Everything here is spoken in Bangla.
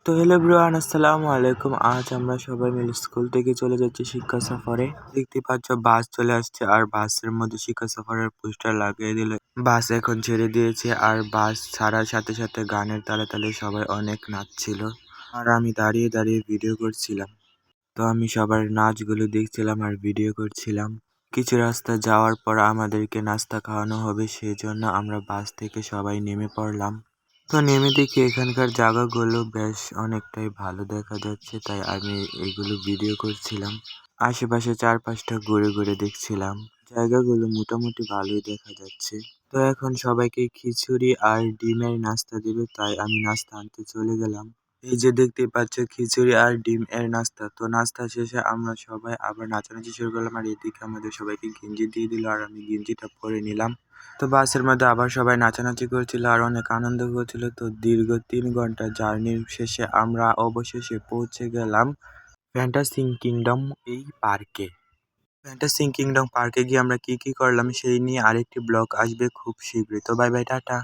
তো হ্যালো এভরিওয়ান, আসসালামু আলাইকুম। আজ আমরা সবাই মিলে স্কুল থেকে চলে যাচ্ছি শিক্ষা সফরে। দেখতে পাচ্ছ বাস চলে আসছে আর বাসের মধ্যে শিক্ষা সফরের পোস্টার লাগিয়ে দিলে বাস এখন ছেড়ে দিয়েছে। আর বাস ছাড়ার সাথে সাথে গানের তালে তালে সবাই অনেক নাচছিল আর আমি দাঁড়িয়ে দাঁড়িয়ে ভিডিও করছিলাম। তো আমি সবার নাচগুলো দেখছিলাম আর ভিডিও করছিলাম। কিছু রাস্তা যাওয়ার পর আমাদেরকে নাস্তা খাওয়ানো হবে, সেই জন্য আমরা বাস থেকে সবাই নেমে পড়লাম। তো নেমে দেখি এখানকার জায়গাগুলো বেশ অনেকটাই ভালো দেখা যাচ্ছে, তাই আমি এগুলো ভিডিও করছিলাম। আশেপাশে চারপাশটা ঘুরে ঘুরে দেখছিলাম, জায়গাগুলো মোটামুটি ভালোই দেখা যাচ্ছে। তো এখন সবাইকে খিচুড়ি আর ডিমের নাস্তা দিবে, তাই আমি নাস্তা আনতে চলে গেলাম। এই যে দেখতে পাচ্ছ খিচুড়ি আর ডিম এর নাস্তা। তো নাস্তা শেষে আমরা সবাই আবার নাচানাচি শুরু করলাম আর এদিকে আমাদের সবাইকে গেঞ্জি দিয়ে দিল আর আমি গেঞ্জিটা পরে নিলাম। তো বাসের মধ্যে আবার সবাই নাচানাচি করছিল আর অনেক আনন্দ করছিল। তো দীর্ঘ 3 ঘন্টা জার্নির শেষে আমরা অবশেষে পৌঁছে গেলাম ফ্যান্টাসি কিংডম এই পার্কে। ফ্যান্টাসি কিংডম পার্কে গিয়ে আমরা কি কি করলাম সেই নিয়ে আরেকটি ব্লগ আসবে খুব শীঘ্রই। তো বাই বাই, টাটা।